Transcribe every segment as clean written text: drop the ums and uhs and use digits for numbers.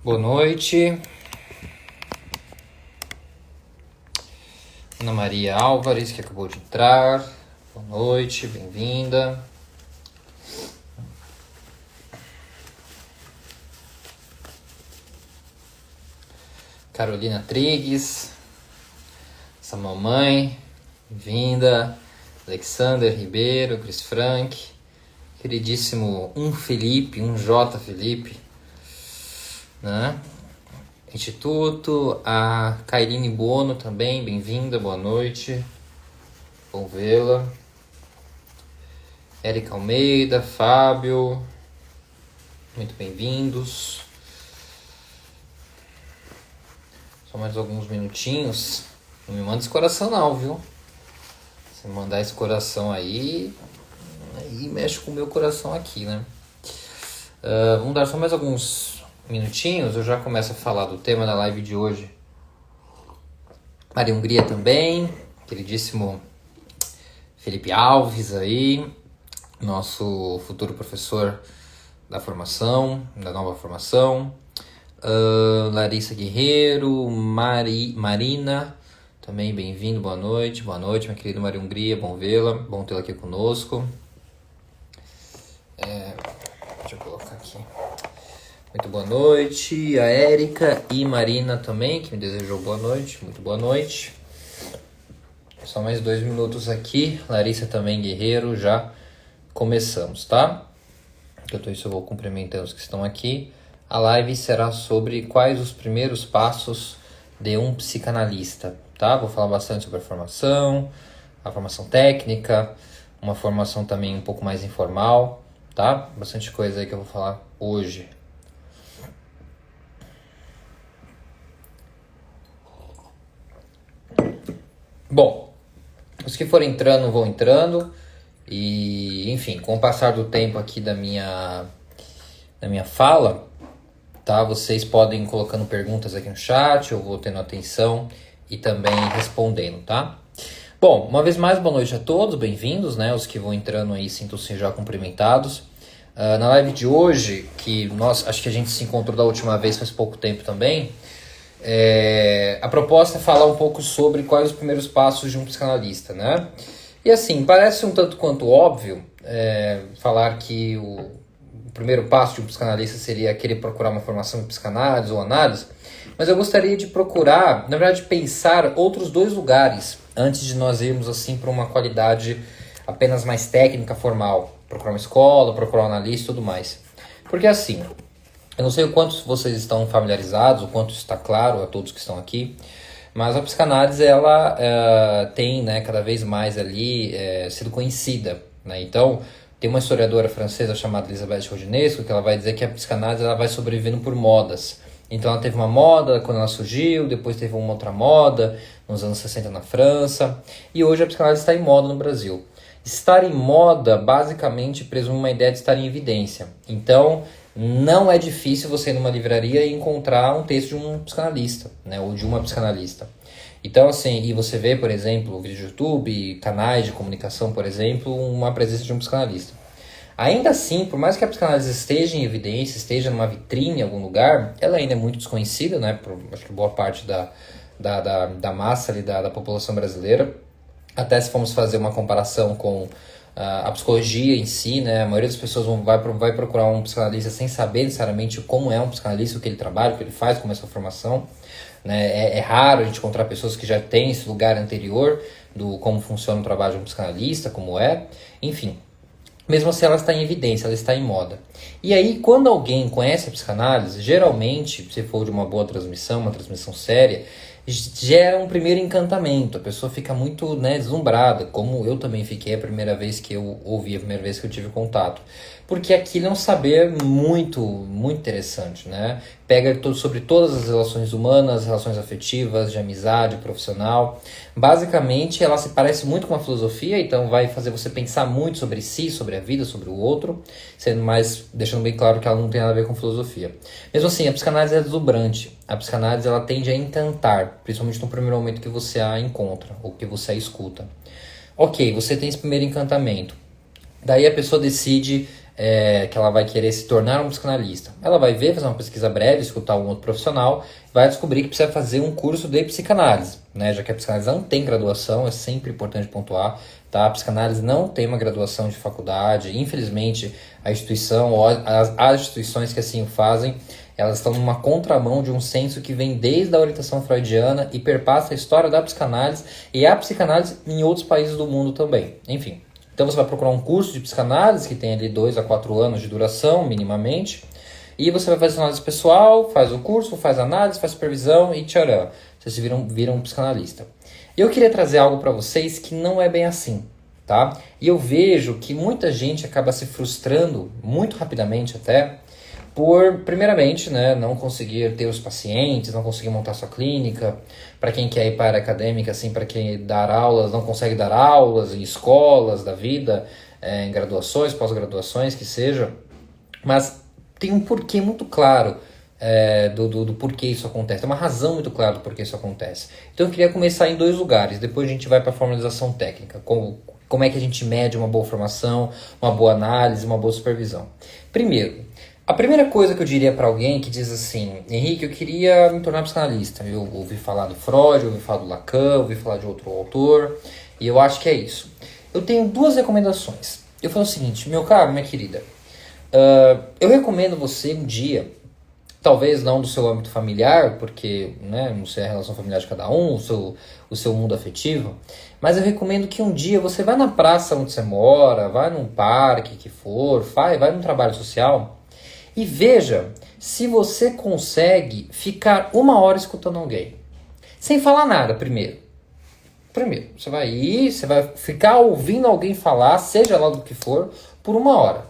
Boa noite. Ana Maria Álvares, que acabou de entrar. Boa noite, bem-vinda. Carolina Trigues, essa mamãe, bem-vinda. Alexander Ribeiro, Cris Frank, queridíssimo Felipe, J Felipe, né? Instituto, a Kailine Bono também, bem-vinda, boa noite, bom vê-la. Érica Almeida, Fábio, muito bem-vindos. Só mais alguns minutinhos. Não me manda esse coração não, viu? Se me mandar esse coração aí mexe com o meu coração aqui, né? Vamos dar só mais alguns minutinhos. Eu já começo a falar do tema da live de hoje. Maria Hungria também. Queridíssimo Felipe Alves aí. Nosso futuro professor da formação, da nova formação. Larissa Guerreiro, Marina, também bem-vindo, boa noite, minha querida Maria Hungria, bom vê-la, bom tê-la aqui conosco. Deixa eu colocar aqui. Muito boa noite, a Érica e Marina também, que me desejou boa noite, muito boa noite. Só mais 2 minutos aqui, Larissa também Guerreiro, já começamos, tá? Enquanto isso eu vou cumprimentando os que estão aqui. A live será sobre quais os primeiros passos de um psicanalista, tá? Vou falar bastante sobre a formação técnica, uma formação também um pouco mais informal, tá? Bastante coisa aí que eu vou falar hoje. Bom, os que forem entrando vão entrando e, enfim, com o passar do tempo aqui da minha fala, tá? Vocês podem ir colocando perguntas aqui no chat, eu vou tendo atenção e também respondendo, tá? Bom, uma vez mais, boa noite a todos, bem-vindos, né? Os que vão entrando aí, sintam-se já cumprimentados. Na live de hoje, que acho que a gente se encontrou da última vez faz pouco tempo também, a proposta é falar um pouco sobre quais os primeiros passos de um psicanalista, né? E assim, parece um tanto quanto óbvio falar que o primeiro passo de um psicanalista seria querer procurar uma formação em psicanálise ou análise, mas eu gostaria de procurar, na verdade, pensar outros 2 lugares antes de nós irmos assim para uma qualidade apenas mais técnica, formal. Procurar uma escola, procurar um analista e tudo mais. Porque assim, eu não sei o quanto vocês estão familiarizados, o quanto está claro a todos que estão aqui, mas a psicanálise ela tem, né, cada vez mais ali sido conhecida, né? Então, tem uma historiadora francesa chamada Elisabeth Roginesco que ela vai dizer que a psicanálise ela vai sobrevivendo por modas. Então ela teve uma moda quando ela surgiu, depois teve uma outra moda nos anos 60 na França, e hoje a psicanálise está em moda no Brasil. Estar em moda basicamente presume uma ideia de estar em evidência. Então não é difícil você ir numa livraria e encontrar um texto de um psicanalista, né, ou de uma psicanalista. Então, assim, e você vê, por exemplo, vídeos do YouTube, canais de comunicação, por exemplo, uma presença de um psicanalista. Ainda assim, por mais que a psicanálise esteja em evidência, esteja numa vitrine em algum lugar, ela ainda é muito desconhecida, né, por acho que boa parte da massa ali, da população brasileira. Até se formos fazer uma comparação com a psicologia em si, né, a maioria das pessoas vai procurar um psicanalista sem saber necessariamente como é um psicanalista, o que ele trabalha, o que ele faz, como é a sua formação. Né? É raro a gente encontrar pessoas que já têm esse lugar anterior do como funciona o trabalho de um psicanalista, como é, enfim. Mesmo assim, ela está em evidência, ela está em moda. E aí, quando alguém conhece a psicanálise, geralmente, se for de uma boa transmissão, uma transmissão séria, gera um primeiro encantamento. A pessoa fica muito, né, deslumbrada, como eu também fiquei a primeira vez que eu ouvi, a primeira vez que eu tive contato. Porque aquilo é um saber muito, muito interessante, né? Pega sobre todas as relações humanas, relações afetivas, de amizade, profissional. Basicamente, ela se parece muito com a filosofia, então vai fazer você pensar muito sobre si, sobre a vida, sobre o outro, deixando bem claro que ela não tem nada a ver com filosofia. Mesmo assim, a psicanálise é deslumbrante. A psicanálise ela tende a encantar, principalmente no primeiro momento que você a encontra, ou que você a escuta. Ok, você tem esse primeiro encantamento. Daí a pessoa decide que ela vai querer se tornar um psicanalista. Ela vai ver, fazer uma pesquisa breve, escutar um outro profissional, vai descobrir que precisa fazer um curso de psicanálise, né? Já que a psicanálise não tem graduação, é sempre importante pontuar, tá? A psicanálise não tem uma graduação de faculdade, infelizmente a instituição, ou as instituições que assim o fazem, elas estão numa contramão de um senso que vem desde a orientação freudiana e perpassa a história da psicanálise e a psicanálise em outros países do mundo também. Enfim, então você vai procurar um curso de psicanálise que tem ali 2 a 4 anos de duração, minimamente, e você vai fazer análise pessoal, faz o curso, faz análise, faz supervisão e tcharam, você se vira um psicanalista. Eu queria trazer algo para vocês que não é bem assim, tá? E eu vejo que muita gente acaba se frustrando, muito rapidamente até, por, primeiramente, né, não conseguir ter os pacientes, não conseguir montar sua clínica. Para quem quer ir para a área acadêmica, assim, para quem dar aulas, não consegue dar aulas em escolas da vida, em graduações, pós-graduações, que seja. Mas tem um porquê muito claro do porquê isso acontece. Tem uma razão muito clara do porquê isso acontece. Então eu queria começar em 2 lugares, depois a gente vai para a formalização técnica. Como é que a gente mede uma boa formação, uma boa análise, uma boa supervisão. Primeiro, a primeira coisa que eu diria para alguém que diz assim, Henrique, eu queria me tornar psicanalista. Eu ouvi falar do Freud, eu ouvi falar do Lacan, eu ouvi falar de outro autor, e eu acho que é isso. Eu tenho 2 recomendações. Eu falo o seguinte, meu caro, minha querida, eu recomendo você um dia, talvez não do seu âmbito familiar, porque né, não sei a relação familiar de cada um, o seu mundo afetivo, mas eu recomendo que um dia você vá na praça onde você mora, vá num parque que for, vai num trabalho social, e veja se você consegue ficar 1 hora escutando alguém. Sem falar nada, primeiro. Você vai ficar ouvindo alguém falar, seja lá do que for, por 1 hora.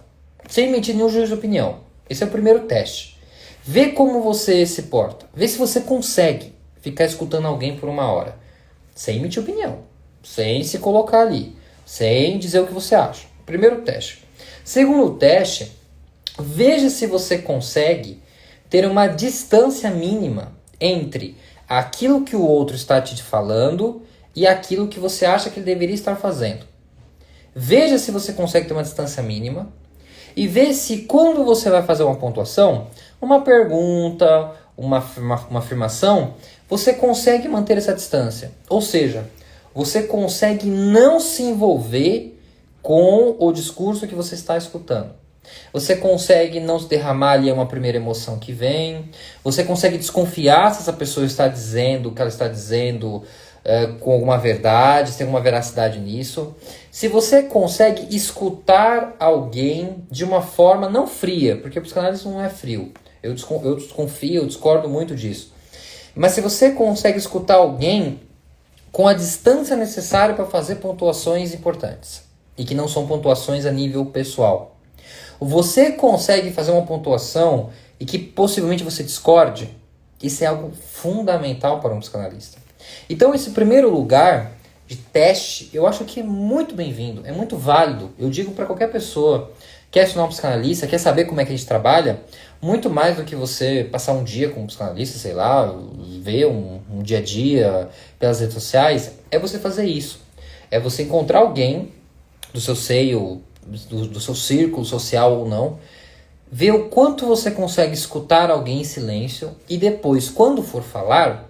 Sem emitir nenhum juízo de opinião. Esse é o primeiro teste. Vê como você se porta. Vê se você consegue ficar escutando alguém por 1 hora. Sem emitir opinião. Sem se colocar ali. Sem dizer o que você acha. Primeiro teste. Segundo teste, veja se você consegue ter uma distância mínima entre aquilo que o outro está te falando e aquilo que você acha que ele deveria estar fazendo. Veja se você consegue ter uma distância mínima e veja se quando você vai fazer uma pontuação, uma pergunta, uma afirmação, você consegue manter essa distância. Ou seja, você consegue não se envolver com o discurso que você está escutando. Você consegue não se derramar ali uma primeira emoção que vem. Você consegue desconfiar se essa pessoa está dizendo o que ela está dizendo com alguma verdade, se tem alguma veracidade nisso. Se você consegue escutar alguém de uma forma não fria, porque a psicanálise não é frio. Eu desconfio, eu discordo muito disso. Mas se você consegue escutar alguém com a distância necessária para fazer pontuações importantes e que não são pontuações a nível pessoal. Você consegue fazer uma pontuação e que possivelmente você discorde, isso é algo fundamental para um psicanalista. Então esse primeiro lugar de teste, eu acho que é muito bem-vindo, é muito válido. Eu digo para qualquer pessoa, quer se tornar um psicanalista, quer saber como é que a gente trabalha, muito mais do que você passar um dia com um psicanalista, sei lá, ver um dia a dia pelas redes sociais, é você fazer isso. É você encontrar alguém do seu seio, do seu círculo social ou não, ver o quanto você consegue escutar alguém em silêncio e depois, quando for falar,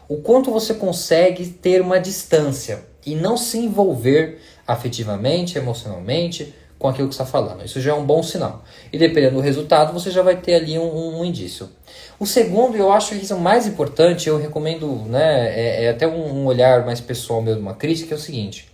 o quanto você consegue ter uma distância e não se envolver afetivamente, emocionalmente com aquilo que está falando. Isso já é um bom sinal. E dependendo do resultado, você já vai ter ali um indício. O segundo, eu acho que isso é o mais importante, eu recomendo, né, é até um olhar mais pessoal mesmo, uma crítica, é o seguinte.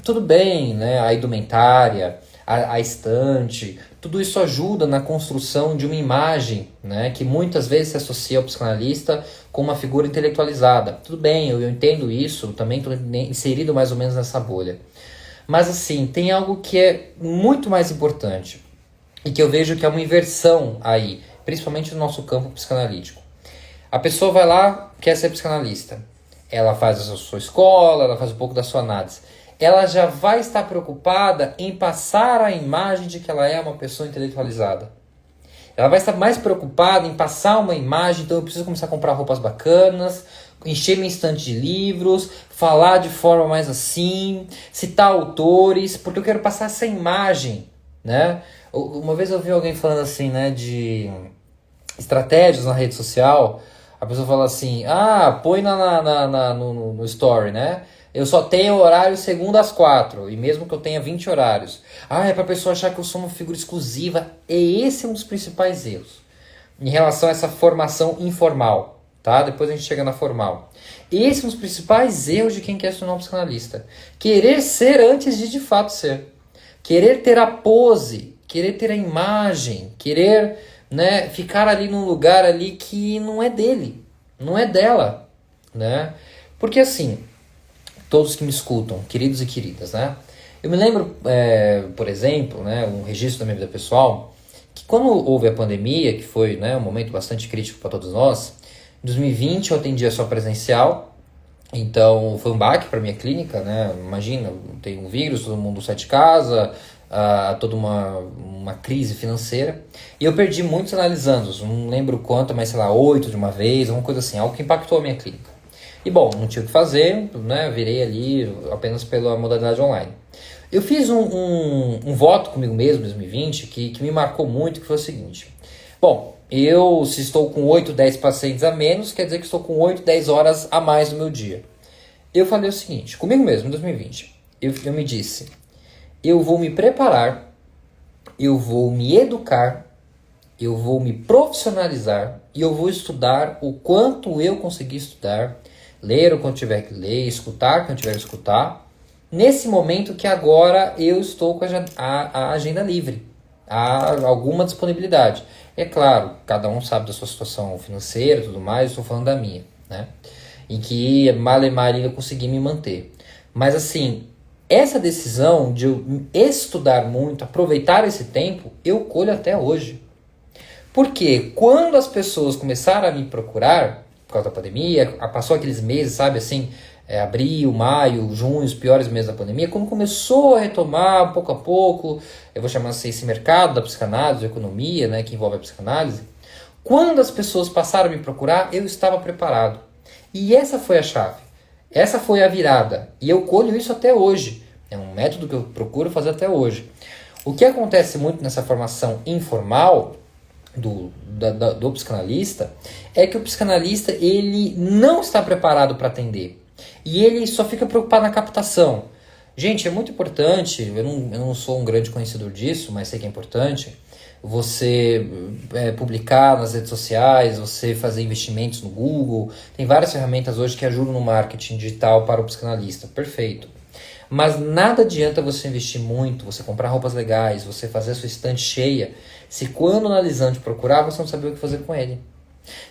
Tudo bem, né, a indumentária, a estante, tudo isso ajuda na construção de uma imagem, né, que muitas vezes se associa ao psicanalista com uma figura intelectualizada. Tudo bem, eu entendo isso, também estou inserido mais ou menos nessa bolha. Mas assim, tem algo que é muito mais importante e que eu vejo que é uma inversão aí, principalmente no nosso campo psicanalítico. A pessoa vai lá, quer ser psicanalista. Ela faz a sua escola, ela faz um pouco da sua análise. Ela já vai estar preocupada em passar a imagem de que ela é uma pessoa intelectualizada. Ela vai estar mais preocupada em passar uma imagem, então eu preciso começar a comprar roupas bacanas, encher minha estante de livros, falar de forma mais assim, citar autores, porque eu quero passar essa imagem, né? Uma vez eu vi alguém falando assim, né, de estratégias na rede social. A pessoa fala assim, põe no story, né? Eu só tenho horário segunda às 4, e mesmo que eu tenha 20 horários. É pra pessoa achar que eu sou uma figura exclusiva. E esse é um dos principais erros em relação a essa formação informal, tá? Depois a gente chega na formal. Esse é um dos principais erros de quem quer se tornar um psicanalista. Querer ser antes de fato ser. Querer ter a pose, querer ter a imagem, querer, né, ficar ali num lugar ali que não é dele, não é dela, né? Porque assim, todos que me escutam, queridos e queridas, né? Eu me lembro, por exemplo, né, um registro da minha vida pessoal, que quando houve a pandemia, que foi, né, um momento bastante crítico para todos nós, em 2020 eu atendia só presencial, então foi um baque para minha clínica, né? Imagina, tem um vírus, todo mundo sai de casa, toda uma crise financeira. E eu perdi muitos analisandos, não lembro quanto, mas sei lá, 8 de uma vez, alguma coisa assim, algo que impactou a minha clínica. E bom, não tinha o que fazer, né? Virei ali apenas pela modalidade online. Eu fiz um voto comigo mesmo em 2020 que me marcou muito, que foi o seguinte. Bom, se estou com 8, 10 pacientes a menos, quer dizer que estou com 8, 10 horas a mais no meu dia. Eu falei o seguinte, comigo mesmo, em 2020, eu me disse, eu vou me preparar, eu vou me educar, eu vou me profissionalizar e eu vou estudar o quanto eu conseguir estudar, ler o quanto tiver que ler, escutar o quanto tiver que escutar, nesse momento que agora eu estou com a agenda livre, há alguma disponibilidade. É claro, cada um sabe da sua situação financeira e tudo mais, estou falando da minha, né? Em que malemar eu consegui me manter. Mas assim, essa decisão de eu estudar muito, aproveitar esse tempo, eu colho até hoje. Porque quando as pessoas começaram a me procurar, por causa da pandemia, passou aqueles meses, sabe, assim, abril, maio, junho, os piores meses da pandemia, quando começou a retomar pouco a pouco, eu vou chamar assim, esse mercado da psicanálise, da economia, né, que envolve a psicanálise, quando as pessoas passaram a me procurar, eu estava preparado. E essa foi a chave, essa foi a virada, e eu colho isso até hoje, é um método que eu procuro fazer até hoje. O que acontece muito nessa formação informal do psicanalista é que o psicanalista ele não está preparado para atender. E ele só fica preocupado na captação. Gente, é muito importante, eu não sou um grande conhecedor disso, mas sei que é importante, você publicar nas redes sociais, você fazer investimentos no Google. Tem várias ferramentas hoje que ajudam no marketing digital para o psicanalista. Perfeito. Mas nada adianta você investir muito, você comprar roupas legais, você fazer a sua estante cheia, se quando o analisante procurar, você não saber o que fazer com ele.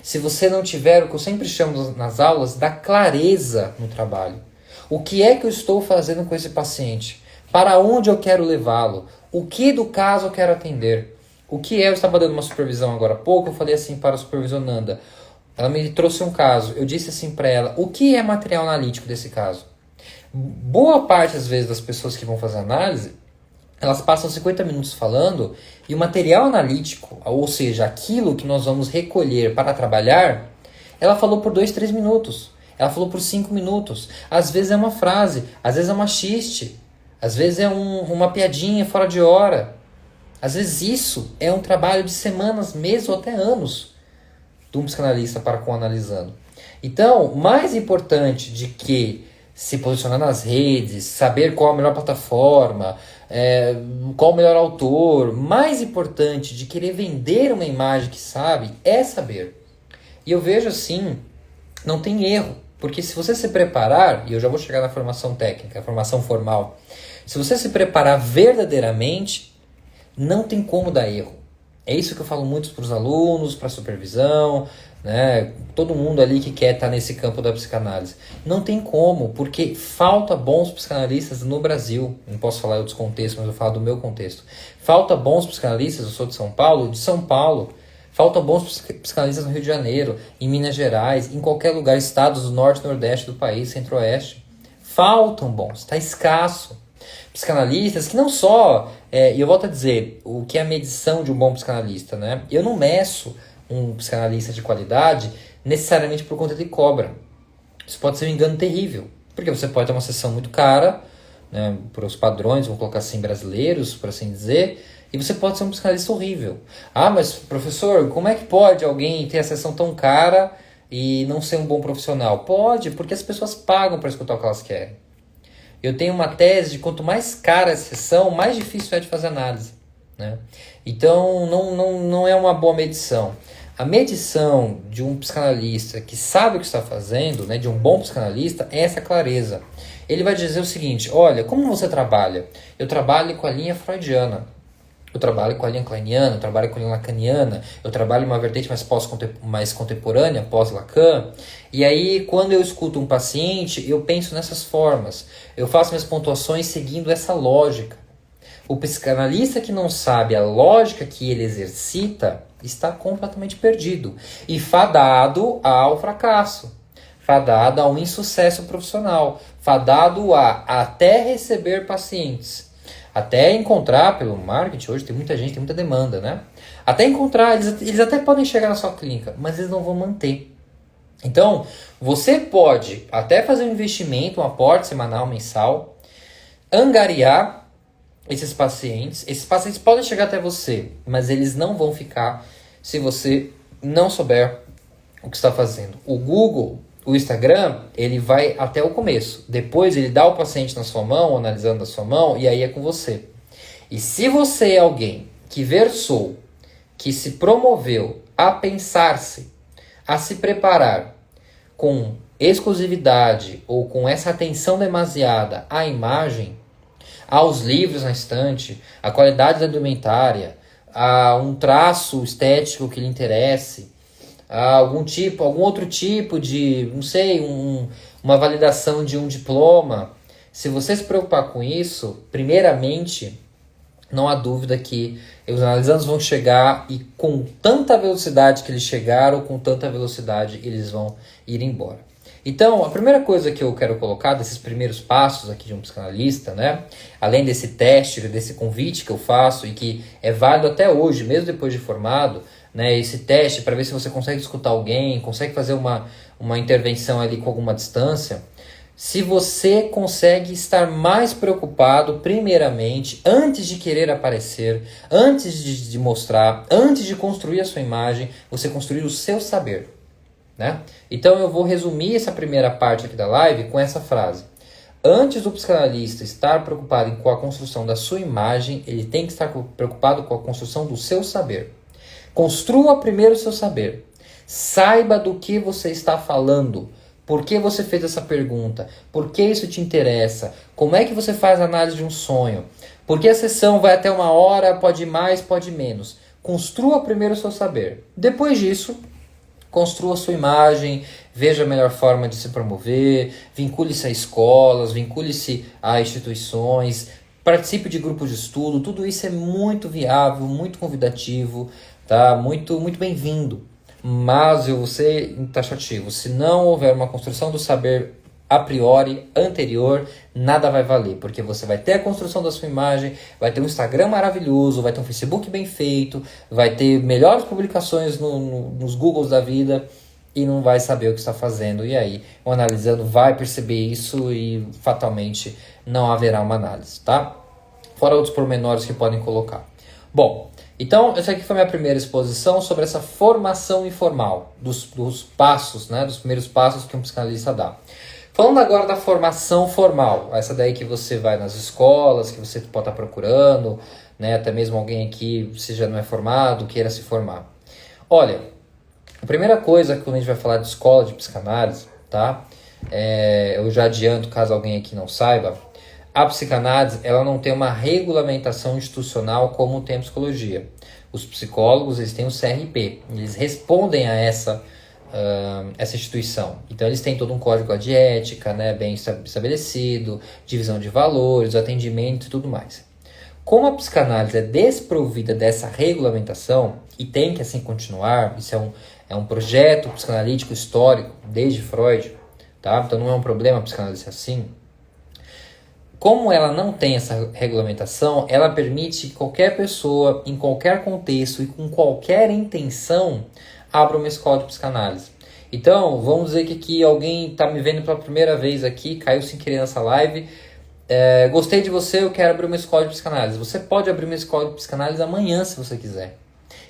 Se você não tiver, o que eu sempre chamo nas aulas, da clareza no trabalho. O que é que eu estou fazendo com esse paciente? Para onde eu quero levá-lo? O que do caso eu quero atender? O que eu estava dando uma supervisão agora há pouco, eu falei assim para a supervisionanda. Ela me trouxe um caso, eu disse assim para ela, o que é material analítico desse caso? Boa parte, às vezes, das pessoas que vão fazer análise, elas passam 50 minutos falando e o material analítico, ou seja, aquilo que nós vamos recolher para trabalhar, ela falou por 2, 3 minutos. Ela falou por 5 minutos. Às vezes é uma frase, às vezes é uma xiste, às vezes é uma piadinha fora de hora. Às vezes isso é um trabalho de semanas, meses ou até anos de um psicanalista para com o analisando. Então, mais importante de que se posicionar nas redes, saber qual a melhor plataforma, qual o melhor autor, mais importante de querer vender uma imagem que sabe, é saber. E eu vejo assim, não tem erro, porque se você se preparar, e eu já vou chegar na formação técnica, a formação formal, se você se preparar verdadeiramente, não tem como dar erro. É isso que eu falo muito para os alunos, para a supervisão, né? Todo mundo ali que quer estar nesse campo da psicanálise. Não tem como, porque falta bons psicanalistas no Brasil. Não posso falar de outros contextos, mas eu falo do meu contexto. Falta bons psicanalistas, eu sou de São Paulo. Falta bons psicanalistas no Rio de Janeiro, em Minas Gerais, em qualquer lugar, estados do norte e nordeste do país, centro-oeste. Faltam bons, está escasso. Psicanalistas que não só, e eu volto a dizer, o que é a medição de um bom psicanalista, né? Eu não meço um psicanalista de qualidade necessariamente por conta de cobra. Isso pode ser um engano terrível, porque você pode ter uma sessão muito cara, né, por os padrões, vou colocar assim, brasileiros, por assim dizer, E você pode ser um psicanalista horrível. Ah, mas professor, como é que pode alguém ter a sessão tão cara e não ser um bom profissional? Pode, porque as pessoas pagam para escutar o que elas querem. Eu tenho uma tese de quanto mais cara a sessão, mais difícil é de fazer análise, né? Então, não é uma boa medição. A medição de um psicanalista que sabe o que está fazendo, né, de um bom psicanalista, é essa clareza. Ele vai dizer o seguinte: olha, como você trabalha? Eu trabalho com a linha freudiana, eu trabalho com a linha kleiniana, eu trabalho com a linha lacaniana, eu trabalho em uma vertente mais contemporânea, pós-Lacan. E aí, quando eu escuto um paciente, eu penso nessas formas. Eu faço minhas pontuações seguindo essa lógica. O psicanalista que não sabe a lógica que ele exercita está completamente perdido e fadado ao fracasso, fadado ao insucesso profissional, fadado a até receber pacientes, até encontrar pelo marketing. Hoje tem muita gente, tem muita demanda, né? Até encontrar, eles até podem chegar na sua clínica, mas eles não vão manter. Então, você pode até fazer um investimento, um aporte semanal, mensal, angariar esses pacientes podem chegar até você, mas eles não vão ficar se você não souber o que está fazendo. O Google, o Instagram, ele vai até o começo. Depois ele dá o paciente na sua mão, analisando a sua mão, e aí é com você. E se você é alguém que versou, que se promoveu a pensar-se, a se preparar com exclusividade ou com essa atenção demasiada à imagem, aos livros na estante, à qualidade da indumentária, a um traço estético que lhe interesse, a algum outro tipo de, não sei, uma validação de um diploma. Se você se preocupar com isso, primeiramente, não há dúvida que os analisandos vão chegar e com tanta velocidade que eles chegaram, com tanta velocidade eles vão ir embora. Então, a primeira coisa que eu quero colocar desses primeiros passos aqui de um psicanalista, né? Além desse teste, desse convite que eu faço e que é válido até hoje, mesmo depois de formado, né? Esse teste para ver se você consegue escutar alguém, consegue fazer uma intervenção ali com alguma distância. Se você consegue estar mais preocupado, primeiramente, antes de querer aparecer, antes de mostrar, antes de construir a sua imagem, você construir o seu saber. Né? Então eu vou resumir essa primeira parte aqui da live com essa frase: antes do psicanalista estar preocupado com a construção da sua imagem, ele tem que estar preocupado com a construção do seu saber. Construa primeiro o seu saber. Saiba do que você está falando. Por que você fez essa pergunta? Por que isso te interessa? Como é que você faz a análise de um sonho? Por que a sessão vai até 1 hora, pode ir mais, pode ir menos? Construa primeiro o seu saber. Depois disso, construa a sua imagem, veja a melhor forma de se promover, vincule-se a escolas, vincule-se a instituições, participe de grupos de estudo. Tudo isso é muito viável, muito convidativo, tá? Muito bem-vindo. Mas eu vou ser taxativo: se não houver uma construção do saber a priori, anterior, nada vai valer, porque você vai ter a construção da sua imagem, vai ter um Instagram maravilhoso, vai ter um Facebook bem feito, vai ter melhores publicações nos Googles da vida e não vai saber o que está fazendo. E aí, o analisando vai perceber isso e fatalmente não haverá uma análise, tá? Fora outros pormenores que podem colocar. Bom, então essa aqui foi a minha primeira exposição sobre essa formação informal, dos passos, né, dos primeiros passos que um psicanalista dá. Falando agora da formação formal, essa daí que você vai nas escolas, que você pode estar procurando, né, até mesmo alguém aqui, se já não é formado, queira se formar. Olha, a primeira coisa que quando a gente vai falar de escola de psicanálise, tá? Eu já adianto, caso alguém aqui não saiba, a psicanálise ela não tem uma regulamentação institucional como tem a psicologia. Os psicólogos eles têm o CRP, eles respondem a essa instituição. Então eles têm todo um código de ética, né, bem estabelecido, divisão de valores, atendimento e tudo mais. Como a psicanálise é desprovida dessa regulamentação, e tem que assim continuar, isso é um projeto psicanalítico histórico desde Freud, tá? Então não é um problema a psicanálise assim. Como ela não tem essa regulamentação, ela permite que qualquer pessoa, em qualquer contexto e com qualquer intenção, abra uma escola de psicanálise. Então, vamos dizer que aqui alguém está me vendo pela primeira vez aqui, caiu sem querer nessa live, gostei de você, eu quero abrir uma escola de psicanálise. Você pode abrir uma escola de psicanálise amanhã, se você quiser.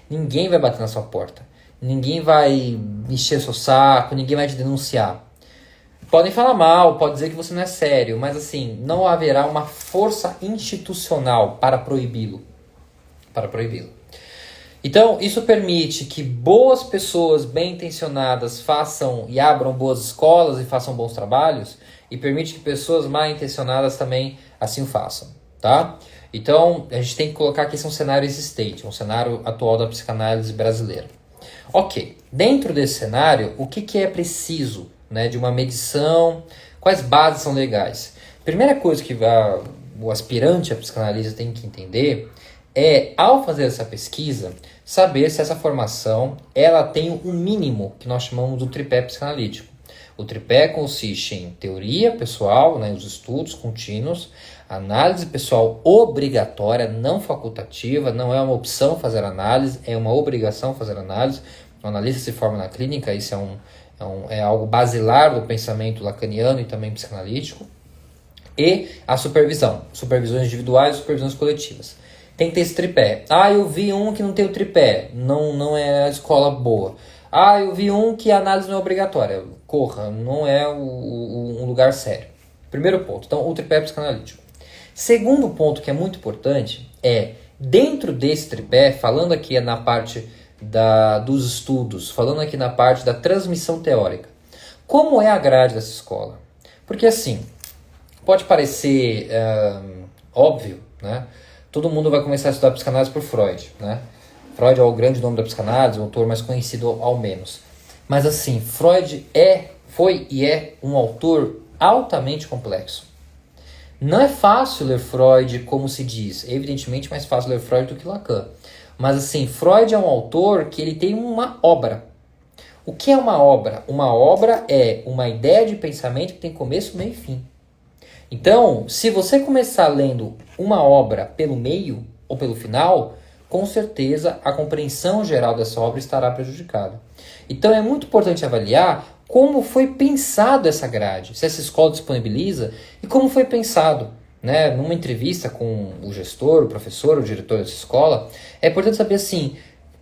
Ninguém vai bater na sua porta. Ninguém vai encher seu saco, ninguém vai te denunciar. Podem falar mal, pode dizer que você não é sério, mas assim, não haverá uma força institucional para proibi-lo. Então, isso permite que boas pessoas bem intencionadas façam e abram boas escolas e façam bons trabalhos, e permite que pessoas mal intencionadas também assim o façam, tá? Então, a gente tem que colocar que esse é um cenário existente, um cenário atual da psicanálise brasileira. Ok, dentro desse cenário, o que é preciso, né, de uma medição? Quais bases são legais? Primeira coisa que o aspirante a psicanalista tem que entender é, ao fazer essa pesquisa, saber se essa formação ela tem um mínimo que nós chamamos do tripé psicanalítico. O tripé consiste em teoria pessoal, né, os estudos contínuos, análise pessoal obrigatória, não facultativa, não é uma opção fazer análise, é uma obrigação fazer análise. O analista se forma na clínica, isso é algo basilar do pensamento lacaniano e também psicanalítico. E a supervisão, supervisões individuais e supervisões coletivas. Tem que ter esse tripé. Eu vi um que não tem o tripé, não é a escola boa. Eu vi um que a análise não é obrigatória. Corra, não é um lugar sério. Primeiro ponto, então o tripé psicanalítico. Segundo ponto que é muito importante é, dentro desse tripé, falando aqui na parte dos estudos, falando aqui na parte da transmissão teórica, como é a grade dessa escola? Porque assim, pode parecer óbvio, né? Todo mundo vai começar a estudar psicanálise por Freud, né? Freud é o grande nome da psicanálise, o autor mais conhecido ao menos. Mas assim, Freud foi e é um autor altamente complexo. Não é fácil ler Freud como se diz. É evidentemente mais fácil ler Freud do que Lacan. Mas assim, Freud é um autor que ele tem uma obra. O que é uma obra? Uma obra é uma ideia de pensamento que tem começo, meio e fim. Então, se você começar lendo uma obra pelo meio ou pelo final, com certeza a compreensão geral dessa obra estará prejudicada. Então é muito importante avaliar como foi pensado essa grade, se essa escola disponibiliza e como foi pensado. Né? Numa entrevista com o gestor, o professor, o diretor dessa escola, é importante saber assim,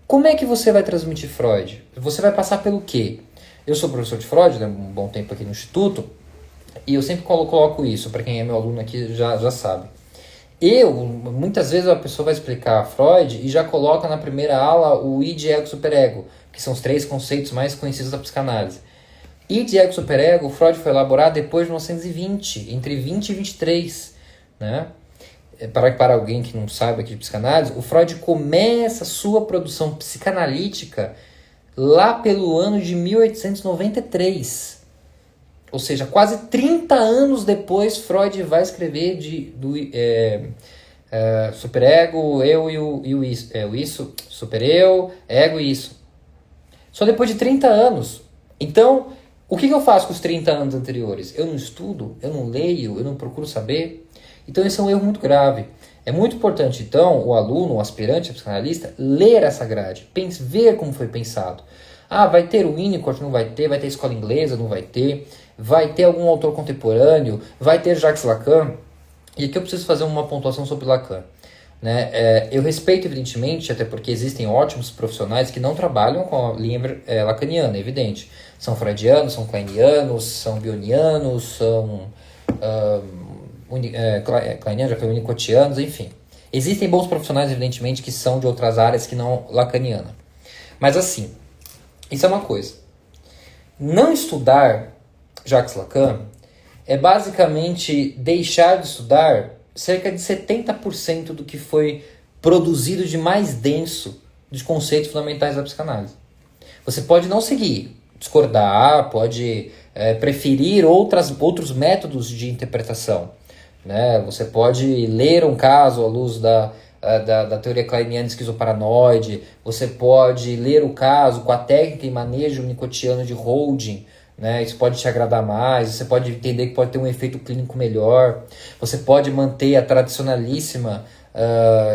como é que você vai transmitir Freud? Você vai passar pelo quê? Eu sou professor de Freud, né, um bom tempo aqui no Instituto, e eu sempre coloco isso, para quem é meu aluno aqui já sabe. Muitas vezes a pessoa vai explicar Freud e já coloca na primeira aula o id, ego, superego, que são os 3 conceitos mais conhecidos da psicanálise. Id, ego, superego, Freud foi elaborar depois de 1920, entre 20 e 23, né? Para alguém que não saiba aqui de psicanálise, o Freud começa a sua produção psicanalítica lá pelo ano de 1893. Ou seja, quase 30 anos depois, Freud vai escrever do superego, eu e o isso. O isso, supereu, ego e isso. Só depois de 30 anos. Então, o que eu faço com os 30 anos anteriores? Eu não estudo, eu não leio, eu não procuro saber. Então, esse é um erro muito grave. É muito importante, então, o aluno, o aspirante, o psicanalista, ler essa grade, ver como foi pensado. Vai ter o Winnicott? Não vai ter. Vai ter escola inglesa? Não vai ter. Vai ter algum autor contemporâneo? Vai ter Jacques Lacan? E aqui eu preciso fazer uma pontuação sobre Lacan. Né? Eu respeito, evidentemente, até porque existem ótimos profissionais que não trabalham com a linha lacaniana, é evidente. São freudianos, são kleinianos, são bionianos, são kleinianos, já foi winnicottianos, enfim. Existem bons profissionais, evidentemente, que são de outras áreas que não lacaniana. Mas assim, isso é uma coisa. Não estudar Jacques Lacan é basicamente deixar de estudar cerca de 70% do que foi produzido de mais denso de conceitos fundamentais da psicanálise. Você pode não seguir, discordar, pode preferir outros métodos de interpretação. Né? Você pode ler um caso à luz da teoria kleiniana esquizoparanoide, você pode ler o caso com a técnica e manejo winnicottiano de Holding, né? Isso pode te agradar mais, você pode entender que pode ter um efeito clínico melhor, você pode manter a tradicionalíssima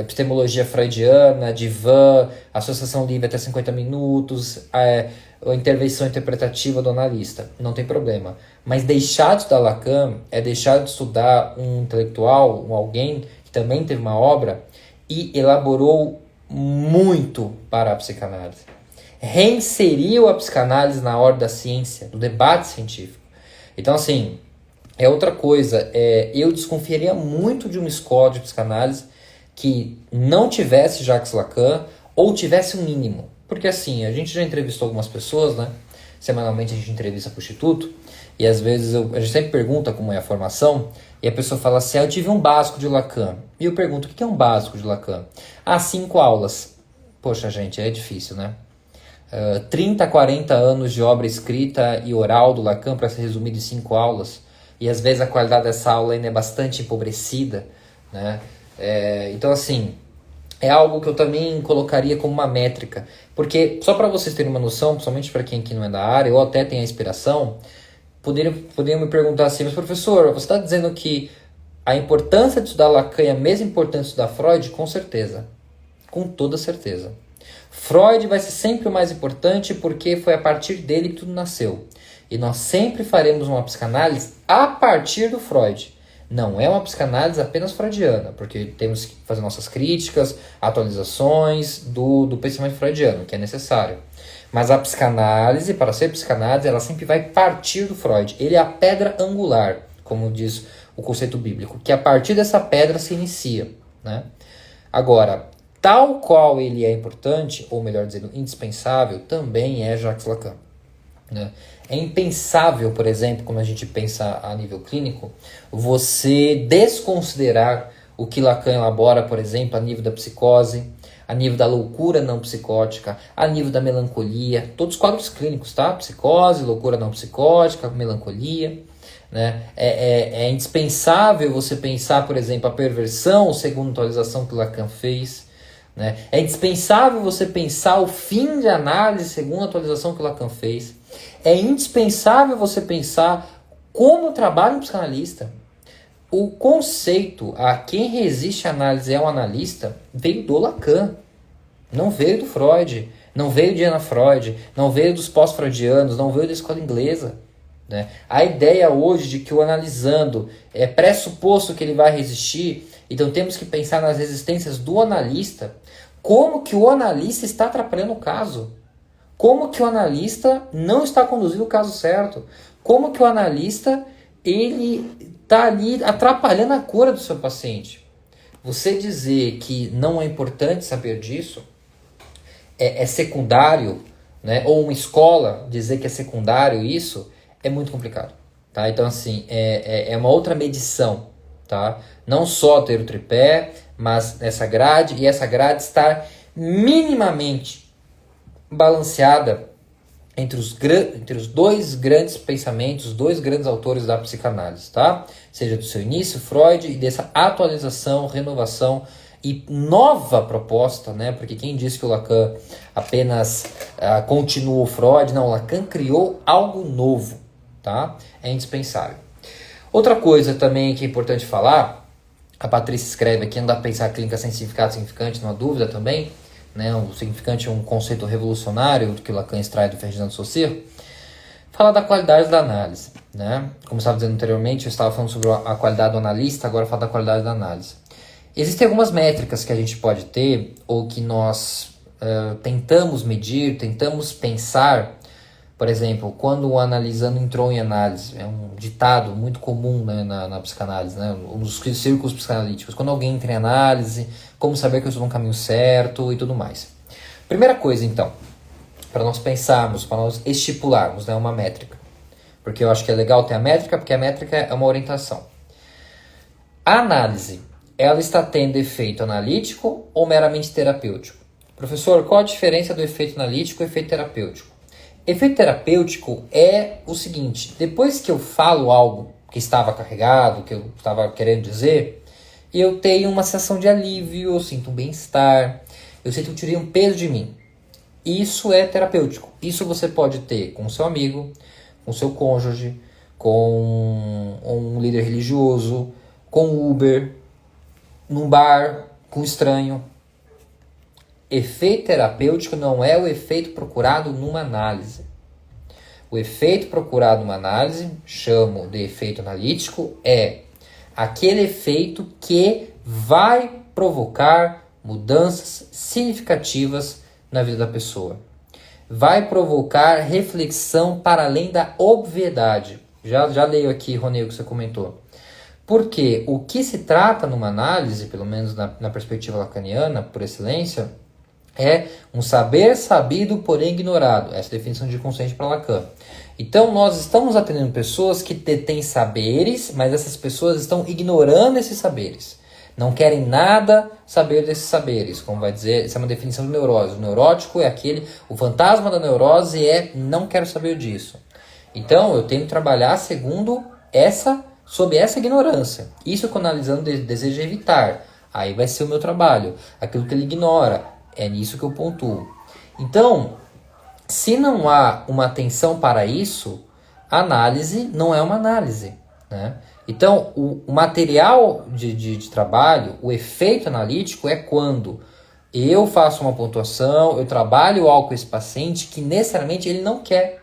epistemologia freudiana, divã, associação livre até 50 minutos, a intervenção interpretativa do analista. Não tem problema. Mas deixar de estudar Lacan é deixar de estudar um intelectual, alguém que também teve uma obra e elaborou muito para a psicanálise. Reinseriu a psicanálise na ordem da ciência, do debate científico. Então, assim, é outra coisa. Eu desconfiaria muito de uma escola de psicanálise que não tivesse Jacques Lacan ou tivesse um mínimo. Porque, assim, a gente já entrevistou algumas pessoas, né? Semanalmente a gente entrevista para o Instituto e às vezes a gente sempre pergunta como é a formação e a pessoa fala assim, eu tive um básico de Lacan. E eu pergunto, o que é um básico de Lacan? 5 aulas. Poxa, gente, é difícil, né? 30, 40 anos de obra escrita e oral do Lacan para ser resumido em 5 aulas. E às vezes a qualidade dessa aula ainda é bastante empobrecida, né? Então, assim, é algo que eu também colocaria como uma métrica. Porque, só para vocês terem uma noção, principalmente para quem aqui não é da área, ou até tem a inspiração, poderiam me perguntar assim, mas professor, você está dizendo que a importância de estudar Lacan é a mesma importância de estudar Freud? Com certeza. Com toda certeza. Freud vai ser sempre o mais importante porque foi a partir dele que tudo nasceu. E nós sempre faremos uma psicanálise a partir do Freud. Não é uma psicanálise apenas freudiana, porque temos que fazer nossas críticas, atualizações do pensamento freudiano, que é necessário. Mas a psicanálise, para ser psicanálise, ela sempre vai partir do Freud. Ele é a pedra angular, como diz o conceito bíblico, que a partir dessa pedra se inicia, né? Agora, tal qual ele é importante, ou melhor dizendo, indispensável, também é Jacques Lacan, né? É impensável, por exemplo, quando a gente pensa a nível clínico, você desconsiderar o que Lacan elabora, por exemplo, a nível da psicose, a nível da loucura não psicótica, a nível da melancolia, todos os quadros clínicos, tá? Psicose, loucura não psicótica, melancolia, né? É indispensável você pensar, por exemplo, a perversão, segundo a atualização que Lacan fez, né? É indispensável você pensar o fim de análise, segundo a atualização que Lacan fez. É indispensável você pensar como trabalha um psicanalista. O conceito a quem resiste à análise é um analista veio do Lacan, não veio do Freud, não veio de Anna Freud, não veio dos pós-freudianos, não veio da escola inglesa, né? A ideia hoje de que o analisando é pressuposto que ele vai resistir, então temos que pensar nas resistências do analista, como que o analista está atrapalhando o caso, como que o analista não está conduzindo o caso certo, como que o analista ele está ali atrapalhando a cura do seu paciente. Você dizer que não é importante saber disso é secundário, né? Ou uma escola dizer que é secundário isso é muito complicado, tá? Então, assim, é uma outra medição, tá? Não só ter o tripé, mas essa grade, e essa grade estar minimamente balanceada entre os dois grandes pensamentos, dois grandes autores da psicanálise, tá? Seja do seu início, Freud, e dessa atualização, renovação e nova proposta, né? Porque quem disse que o Lacan apenas continuou Freud, não, o Lacan criou algo novo, tá? É indispensável. Outra coisa também que é importante falar, a Patrícia escreve aqui, não dá para pensar clínica sem significado significante, não há dúvida também, né? O significante é um conceito revolucionário que o Lacan extrai do Ferdinand de Saussure. Fala da qualidade da análise, né? Como eu estava dizendo anteriormente, eu estava falando sobre a qualidade do analista, agora eu falo da qualidade da análise. Existem algumas métricas que a gente pode ter, ou que nós tentamos medir, tentamos pensar. Por exemplo, quando o analisando entrou em análise, é um ditado muito comum, né, na psicanálise, né, nos círculos psicanalíticos. Quando alguém entra em análise, como saber que eu estou no caminho certo e tudo mais. Primeira coisa, então, para nós pensarmos, para nós estipularmos, né, uma métrica. Porque eu acho que é legal ter a métrica, porque a métrica é uma orientação. A análise, ela está tendo efeito analítico ou meramente terapêutico? Professor, qual a diferença do efeito analítico e efeito terapêutico? Efeito terapêutico é o seguinte, depois que eu falo algo que estava carregado, que eu estava querendo dizer, eu tenho uma sensação de alívio, eu sinto um bem-estar, eu sinto que eu tirei um peso de mim. Isso é terapêutico. Isso você pode ter com o seu amigo, com o seu cônjuge, com um líder religioso, com Uber, num bar, com o estranho. Efeito terapêutico não é o efeito procurado numa análise. O efeito procurado numa análise, chamo de efeito analítico, é aquele efeito que vai provocar mudanças significativas na vida da pessoa. Vai provocar reflexão para além da obviedade. Já leio aqui, Ronei, o que você comentou. Porque o que se trata numa análise, pelo menos na perspectiva lacaniana, por excelência, é um saber sabido, porém ignorado. Essa é a definição de consciente para Lacan. Então, nós estamos atendendo pessoas que detêm saberes, mas essas pessoas estão ignorando esses saberes. Não querem nada saber desses saberes. Como vai dizer, essa é uma definição de neurose. O neurótico é o fantasma da neurose é não quero saber disso. Então, eu tenho que trabalhar sob essa ignorância. Isso que eu analisando desejo evitar. Aí vai ser o meu trabalho. Aquilo que ele ignora. É nisso que eu pontuo. Então, se não há uma atenção para isso, a análise não é uma análise, né? Então, o material de trabalho, o efeito analítico é quando eu faço uma pontuação, eu trabalho algo com esse paciente que necessariamente ele não quer.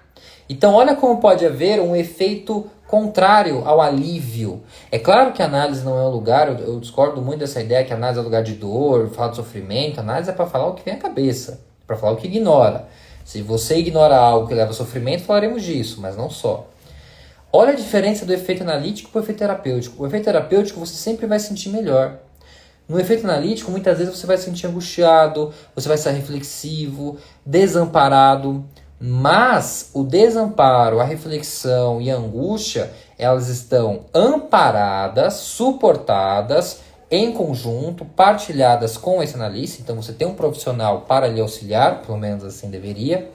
Então, olha como pode haver um efeito contrário ao alívio. É claro que a análise não é um lugar, eu discordo muito dessa ideia que a análise é um lugar de dor, falar de sofrimento. A análise é para falar o que vem à cabeça, para falar o que ignora. Se você ignora algo que leva a sofrimento, falaremos disso, mas não só. Olha a diferença do efeito analítico para o efeito terapêutico. O efeito terapêutico você sempre vai sentir melhor. No efeito analítico, muitas vezes você vai se sentir angustiado, você vai estar reflexivo, desamparado. Mas o desamparo, a reflexão e a angústia, elas estão amparadas, suportadas, em conjunto, partilhadas com esse analista. Então você tem um profissional para lhe auxiliar, pelo menos assim deveria.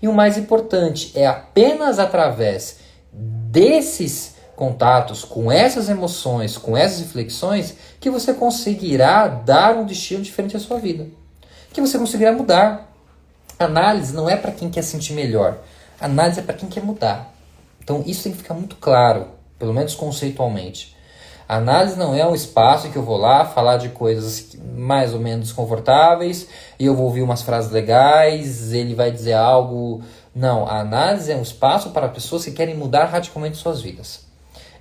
E o mais importante, é apenas através desses contatos, com essas emoções, com essas reflexões, que você conseguirá dar um destino diferente à sua vida. Que você conseguirá mudar. A análise não é para quem quer sentir melhor. A análise é para quem quer mudar. Então isso tem que ficar muito claro, pelo menos conceitualmente. A análise não é um espaço que eu vou lá falar de coisas mais ou menos desconfortáveis e eu vou ouvir umas frases legais, ele vai dizer algo. Não, a análise é um espaço para pessoas que querem mudar radicalmente suas vidas.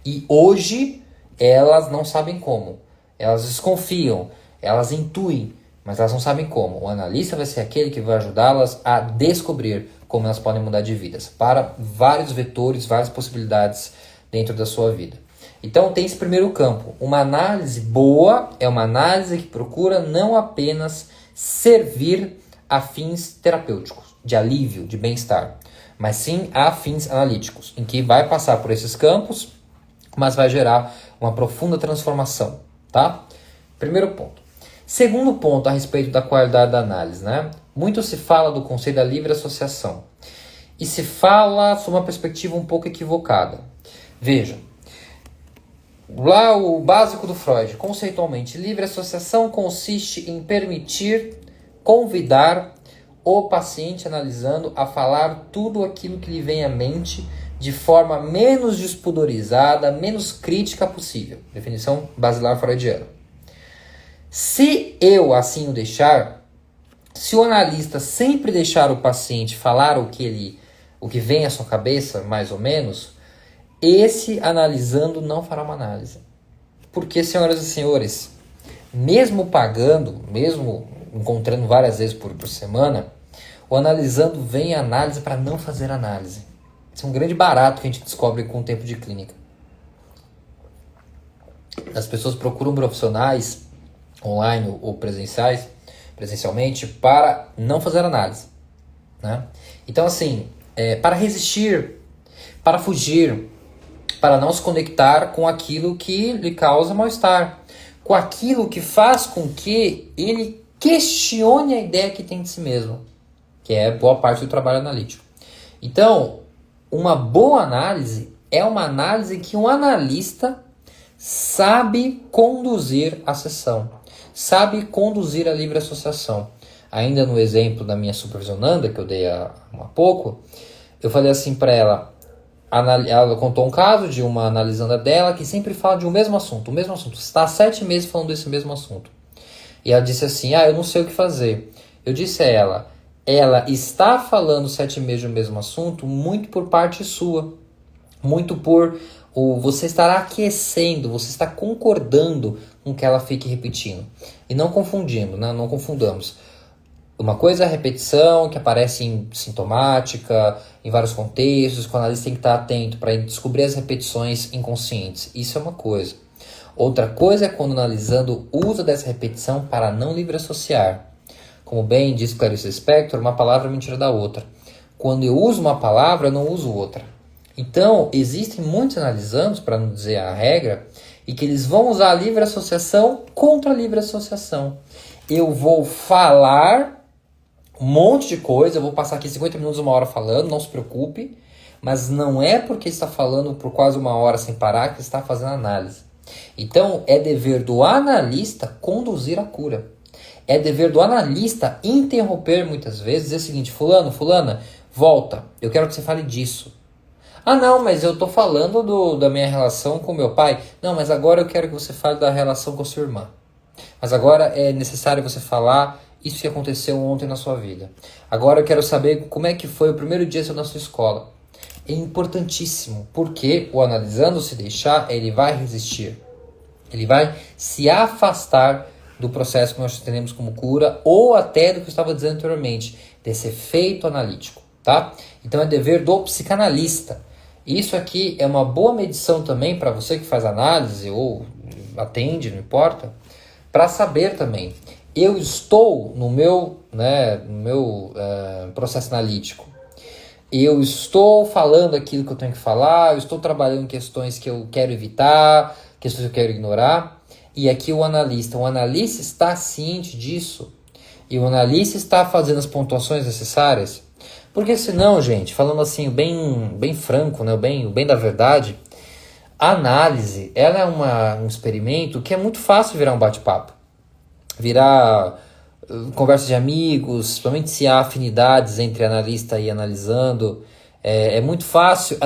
E hoje elas não sabem como. Elas desconfiam, elas intuem, mas elas não sabem como. O analista vai ser aquele que vai ajudá-las a descobrir como elas podem mudar de vidas, para vários vetores, várias possibilidades dentro da sua vida. Então tem esse primeiro campo. Uma análise boa é uma análise que procura não apenas servir a fins terapêuticos, de alívio, de bem-estar, mas sim a fins analíticos, em que vai passar por esses campos, mas vai gerar uma profunda transformação, tá? Primeiro ponto. Segundo ponto a respeito da qualidade da análise, né? Muito se fala do conceito da livre associação e se fala sob uma perspectiva um pouco equivocada. Veja, lá o básico do Freud, conceitualmente, livre associação consiste em permitir, convidar o paciente analisando a falar tudo aquilo que lhe vem à mente de forma menos despudorizada, menos crítica possível. Definição basilar freudiana. Se eu assim o deixar, se o analista sempre deixar o paciente falar o que vem à sua cabeça, mais ou menos, esse analisando não fará uma análise. Porque, senhoras e senhores, mesmo pagando, mesmo encontrando várias vezes por semana, o analisando vem a análise para não fazer análise. Isso é um grande barato que a gente descobre com o tempo de clínica. As pessoas procuram profissionais online ou presencialmente, para não fazer análise, né? Então, assim, para resistir, para fugir, para não se conectar com aquilo que lhe causa mal-estar, com aquilo que faz com que ele questione a ideia que tem de si mesmo, que é boa parte do trabalho analítico. Então, uma boa análise é uma análise que um analista sabe conduzir a sessão, sabe conduzir a livre associação. Ainda no exemplo da minha supervisionanda, que eu dei há pouco, eu falei assim para ela, ela contou um caso de uma analisanda dela que sempre fala de um mesmo assunto, está há 7 meses falando desse mesmo assunto. E ela disse assim, eu não sei o que fazer. Eu disse a ela está falando 7 meses do mesmo assunto muito por parte sua. Muito por você estar aquecendo, você está concordando com que ela fique repetindo. E não confundindo, né? Não confundamos. Uma coisa é a repetição, que aparece em sintomática, em vários contextos, que o analista tem que estar atento para descobrir as repetições inconscientes. Isso é uma coisa. Outra coisa é quando analisando o uso dessa repetição para não livre associar. Como bem diz Clarice Lispector, uma palavra é mentira da outra. Quando eu uso uma palavra, eu não uso outra. Então, existem muitos analisandos, para não dizer a regra, e que eles vão usar a livre associação contra a livre associação. Eu vou falar um monte de coisa, eu vou passar aqui 50 minutos, 1 hora falando, não se preocupe, mas não é porque está falando por quase 1 hora sem parar que está fazendo análise. Então, é dever do analista conduzir a cura. É dever do analista interromper muitas vezes, dizer o seguinte, fulano, fulana, volta, eu quero que você fale disso. Não, mas eu tô falando da minha relação com meu pai. Não, mas agora eu quero que você fale da relação com a sua irmã. Mas agora é necessário você falar isso que aconteceu ontem na sua vida. Agora eu quero saber como é que foi o primeiro dia na sua escola. É importantíssimo, porque o analisando se deixar, ele vai resistir. Ele vai se afastar do processo que nós entendemos como cura, ou até do que eu estava dizendo anteriormente, desse efeito analítico, tá? Então é dever do psicanalista. Isso aqui é uma boa medição também para você que faz análise ou atende, não importa, para saber também. Eu estou no meu processo analítico. Eu estou falando aquilo que eu tenho que falar, eu estou trabalhando em questões que eu quero evitar, questões que eu quero ignorar. E aqui o analista está ciente disso. E o analista está fazendo as pontuações necessárias. Porque senão, gente, falando assim, bem franco, né, o bem da verdade, a análise, ela é um experimento que é muito fácil virar um bate-papo. Virar conversa de amigos, principalmente se há afinidades entre analista e analisando. É muito fácil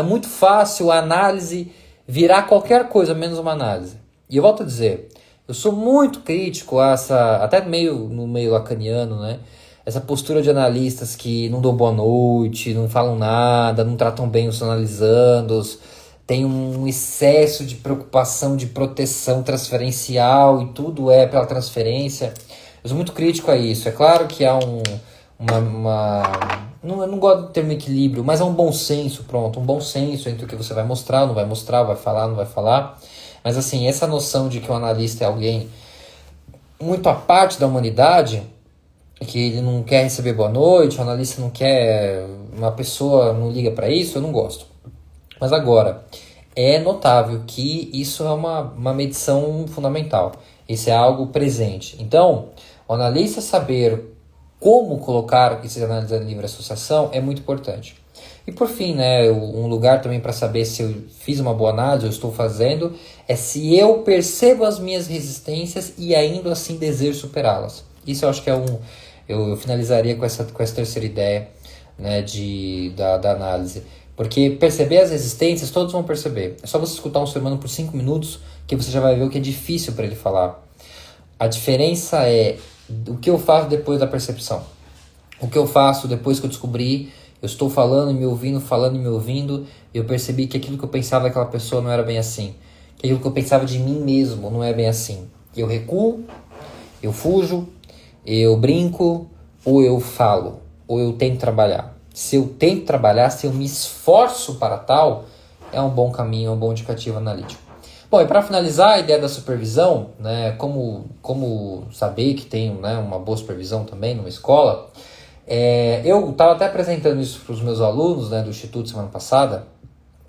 a análise virar qualquer coisa, menos uma análise. E eu volto a dizer, eu sou muito crítico a até no meio lacaniano, né? Essa postura de analistas que não dão boa noite, não falam nada, não tratam bem os analisandos, tem um excesso de preocupação, de proteção transferencial e tudo é pela transferência. Eu sou muito crítico a isso. É claro que há eu não gosto do termo equilíbrio, mas há um bom senso, pronto, um bom senso entre o que você vai mostrar, não vai mostrar, vai falar, não vai falar. Mas assim, essa noção de que o analista é alguém muito à parte da humanidade, que ele não quer receber boa noite, o analista não quer, uma pessoa não liga para isso, eu não gosto. Mas agora, é notável que isso é uma medição fundamental. Isso é algo presente. Então, o analista saber como colocar esses análises em livre associação é muito importante. E por fim, né, um lugar também para saber se eu fiz uma boa análise, eu estou fazendo, é se eu percebo as minhas resistências e ainda assim desejo superá-las. Isso eu acho que eu finalizaria com essa terceira ideia, né, da análise. Porque perceber as resistências, todos vão perceber. É só você escutar um ser humano por 5 minutos que você já vai ver o que é difícil para ele falar. A diferença é o que eu faço depois da percepção. O que eu faço depois que eu descobri, eu estou falando e me ouvindo, falando e me ouvindo, e eu percebi que aquilo que eu pensava daquela pessoa não era bem assim. Que aquilo que eu pensava de mim mesmo não é bem assim. Eu recuo, eu fujo, eu brinco, ou eu falo, ou eu tento trabalhar. Se eu tento trabalhar, se eu me esforço para tal, é um bom caminho, é um bom indicativo analítico. Bom, e para finalizar a ideia da supervisão, né, como saber que tem, né, uma boa supervisão também numa escola, eu estava até apresentando isso para os meus alunos, né, do Instituto semana passada,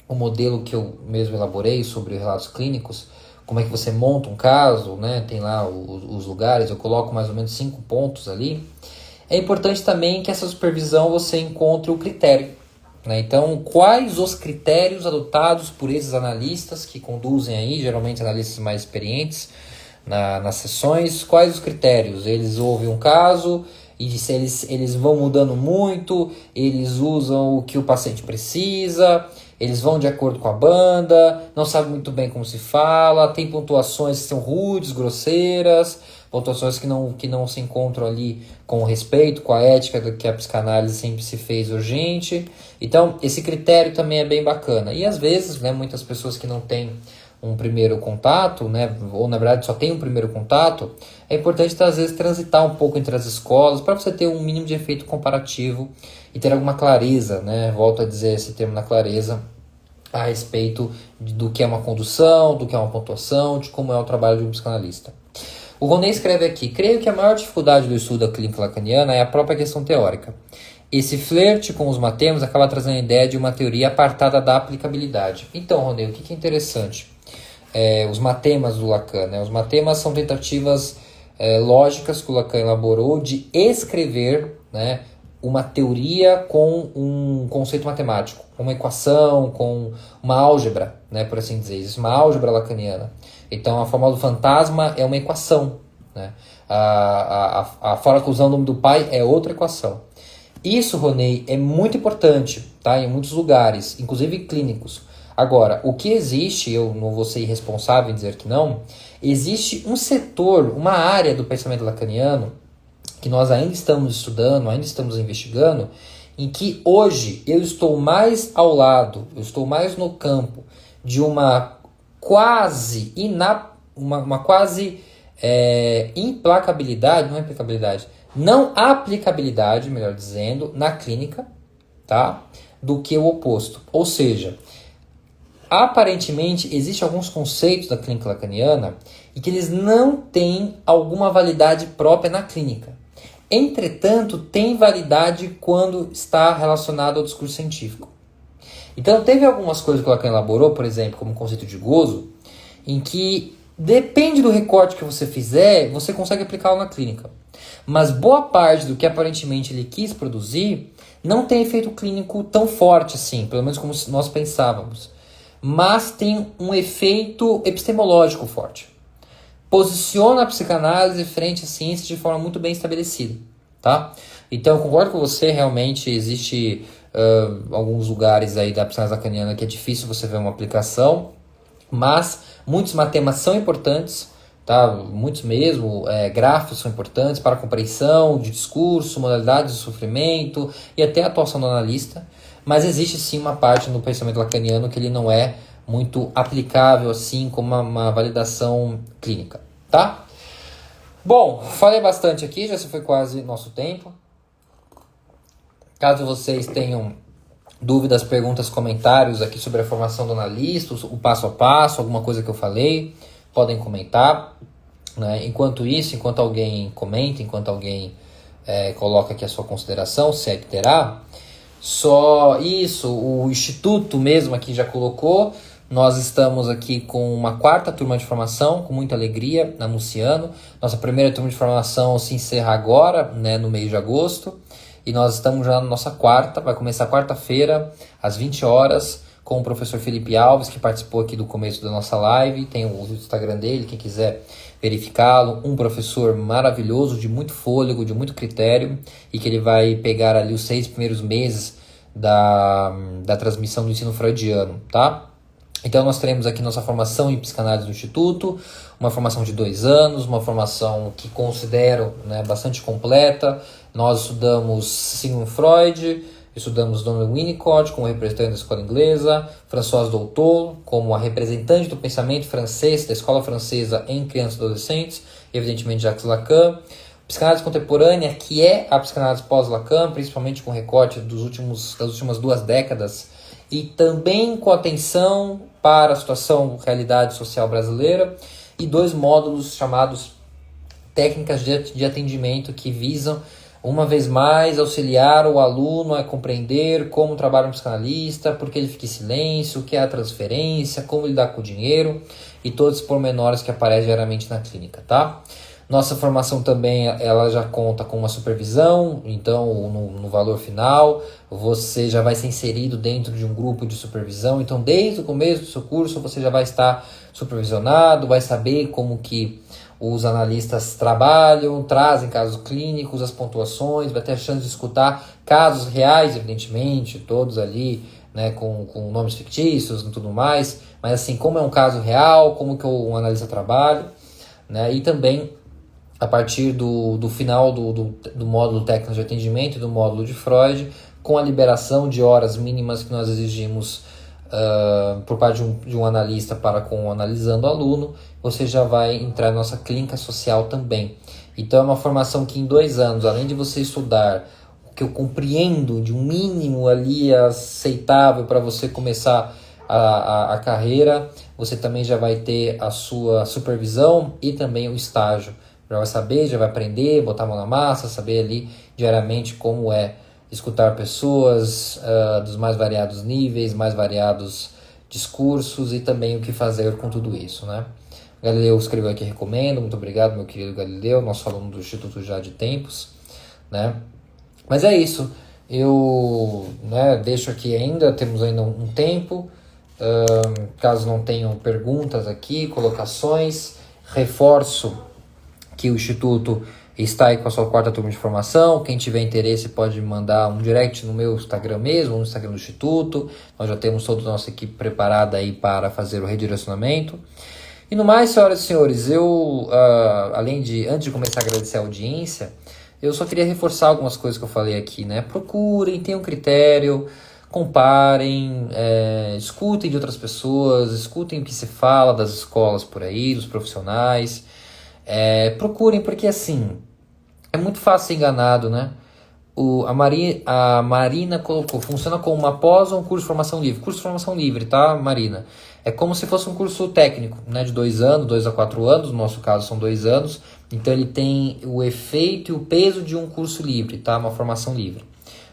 o modelo que eu mesmo elaborei sobre relatos clínicos, como é que você monta um caso, né, tem lá os lugares, eu coloco mais ou menos 5 pontos ali. É importante também que essa supervisão você encontre o critério. Né? Então, quais os critérios adotados por esses analistas que conduzem aí, geralmente analistas mais experientes nas sessões, quais os critérios? Eles ouvem um caso e eles vão mudando muito, eles usam o que o paciente precisa, eles vão de acordo com a banda, não sabem muito bem como se fala, tem pontuações que são rudes, grosseiras, pontuações que não se encontram ali com o respeito, com a ética do que a psicanálise sempre se fez urgente. Então, esse critério também é bem bacana. E às vezes, né, muitas pessoas que não têm um primeiro contato, né, ou na verdade só tem um primeiro contato, é importante às vezes transitar um pouco entre as escolas para você ter um mínimo de efeito comparativo e ter alguma clareza, né, volto a dizer esse termo na clareza, a respeito do que é uma condução, do que é uma pontuação, de como é o trabalho de um psicanalista. O Roney escreve aqui: creio que a maior dificuldade do estudo da clínica lacaniana é a própria questão teórica. Esse flerte com os matemas acaba trazendo a ideia de uma teoria apartada da aplicabilidade. Então, Roney, o que é interessante? Os matemas do Lacan, né? Os matemas são tentativas lógicas que o Lacan elaborou de escrever, né, uma teoria com um conceito matemático, uma equação, com uma álgebra, né, por assim dizer. Isso é uma álgebra lacaniana. Então, a fórmula do fantasma é uma equação, né? A fórmula que usa o nome do pai é outra equação. Isso, Roney, é muito importante, tá? Em muitos lugares, inclusive clínicos. Agora, o que existe, eu não vou ser irresponsável em dizer que não, existe um setor, uma área do pensamento lacaniano que nós ainda estamos estudando, ainda estamos investigando, em que hoje eu estou mais ao lado, eu estou mais no campo de uma quase implacabilidade, não é implacabilidade, não aplicabilidade, melhor dizendo, na clínica, tá? Do que o oposto. Ou seja, aparentemente existem alguns conceitos da clínica lacaniana e que eles não têm alguma validade própria na clínica. Entretanto, tem validade quando está relacionado ao discurso científico. Então, teve algumas coisas que o Lacan elaborou, por exemplo, como o conceito de gozo, em que depende do recorte que você fizer, você consegue aplicá-lo na clínica. Mas boa parte do que aparentemente ele quis produzir não tem efeito clínico tão forte assim, pelo menos como nós pensávamos. Mas tem um efeito epistemológico forte. Posiciona a psicanálise frente à ciência de forma muito bem estabelecida, tá? Então, eu concordo com você, realmente existe alguns lugares aí da psicanálise lacaniana que é difícil você ver uma aplicação, mas muitos matemas são importantes, tá? Muitos mesmo, gráficos são importantes para a compreensão de discurso, modalidades de sofrimento e até a atuação do analista, mas existe sim uma parte no pensamento lacaniano que ele não é muito aplicável assim como uma validação clínica, tá? Bom, falei bastante aqui, já se foi quase nosso tempo. Caso vocês tenham dúvidas, perguntas, comentários aqui sobre a formação do analista, o passo a passo, alguma coisa que eu falei, podem comentar, né? Enquanto isso, enquanto alguém comenta, enquanto alguém coloca aqui a sua consideração, se é que terá, só isso, o Instituto mesmo aqui já colocou. Nós estamos aqui com uma quarta turma de formação, com muita alegria, anunciando. Nossa primeira turma de formação se encerra agora, né, no mês de agosto. E nós estamos já na nossa quarta, vai começar quarta-feira, às 20 horas, com o professor Felipe Alves, que participou aqui do começo da nossa live. Tem o Instagram dele, quem quiser verificá-lo. Um professor maravilhoso, de muito fôlego, de muito critério, e que ele vai pegar ali os 6 primeiros meses da transmissão do ensino freudiano, tá? Então nós teremos aqui nossa formação em psicanálise do Instituto, uma formação de 2 anos, uma formação que considero, né, bastante completa. Nós estudamos Sigmund Freud, estudamos Donald Winnicott como representante da escola inglesa, Françoise Dolto como a representante do pensamento francês, da escola francesa em crianças e adolescentes, e evidentemente Jacques Lacan. Psicanálise contemporânea, que é a psicanálise pós-Lacan, principalmente com recorte das últimas 2 décadas, e também com atenção para a situação, realidade social brasileira, e 2 módulos chamados técnicas de atendimento que visam, uma vez mais, auxiliar o aluno a compreender como trabalha um psicanalista, por que ele fica em silêncio, o que é a transferência, como lidar com o dinheiro e todos os pormenores que aparecem diariamente na clínica, tá? Nossa formação também, ela já conta com uma supervisão, então no valor final você já vai ser inserido dentro de um grupo de supervisão, então desde o começo do seu curso você já vai estar supervisionado, vai saber como que os analistas trabalham, trazem casos clínicos, as pontuações, vai ter a chance de escutar casos reais, evidentemente, todos ali, né, com nomes fictícios e tudo mais, mas assim, como é um caso real, como que um analista trabalha, né, e também a partir do final do módulo técnico de atendimento e do módulo de Freud, com a liberação de horas mínimas que nós exigimos por parte de um analista para com o analisando aluno, você já vai entrar na nossa clínica social também. Então é uma formação que em 2 anos, além de você estudar o que eu compreendo de um mínimo ali aceitável para você começar a carreira, você também já vai ter a sua supervisão e também o estágio. Já vai saber, já vai aprender, botar a mão na massa, saber ali diariamente como é escutar pessoas dos mais variados níveis, mais variados discursos e também o que fazer com tudo isso, né? Galileu escreveu aqui, recomendo, muito obrigado, meu querido Galileu, nosso aluno do Instituto já de tempos, né? Mas é isso, eu deixo aqui ainda, temos ainda um tempo, caso não tenham perguntas aqui, colocações, reforço que o Instituto está aí com a sua 4ª turma de formação. Quem tiver interesse pode me mandar um direct no meu Instagram mesmo, no Instagram do Instituto. Nós já temos toda a nossa equipe preparada aí para fazer o redirecionamento. E no mais, senhoras e senhores, eu, antes de começar a agradecer a audiência, eu só queria reforçar algumas coisas que eu falei aqui, né? Procurem, tenham critério, comparem, escutem de outras pessoas, escutem o que se fala das escolas por aí, dos profissionais. Procurem, porque assim, é muito fácil ser enganado, né? A Marina colocou, funciona como uma pós ou um curso de formação livre. Curso de formação livre, tá, Marina? É como se fosse um curso técnico, né? De 2 anos, 2 a 4 anos, no nosso caso são 2 anos. Então ele tem o efeito e o peso de um curso livre, tá? Uma formação livre.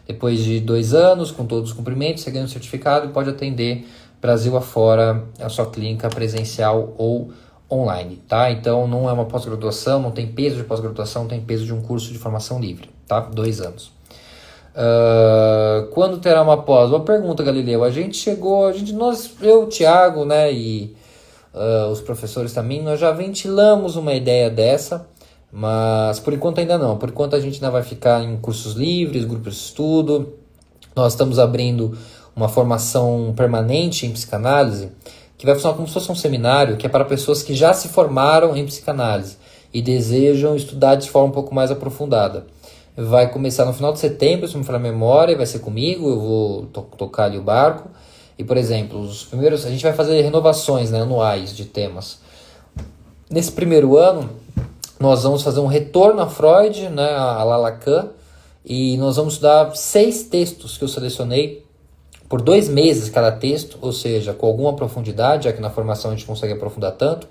Depois de 2 anos, com todos os cumprimentos, você ganha um certificado e pode atender Brasil afora a sua clínica presencial ou online, tá? Então não é uma pós-graduação, não tem peso de pós-graduação, tem peso de um curso de formação livre, tá? 2 anos. Quando terá uma pós? Boa pergunta, Galileu. Eu, o Thiago, né, e os professores também, nós já ventilamos uma ideia dessa, mas por enquanto ainda não. Por enquanto a gente ainda vai ficar em cursos livres, grupos de estudo. Nós estamos abrindo uma formação permanente em psicanálise, que vai funcionar como se fosse um seminário, que é para pessoas que já se formaram em psicanálise e desejam estudar de forma um pouco mais aprofundada. Vai começar no final de setembro, se não me falar a memória, vai ser comigo, eu vou tocar ali o barco. E, por exemplo, a gente vai fazer renovações, né, anuais de temas. Nesse primeiro ano, nós vamos fazer um retorno a Freud, né, a Lacan, e nós vamos estudar 6 textos que eu selecionei por 2 meses cada texto, ou seja, com alguma profundidade, já que na formação a gente consegue aprofundar tanto,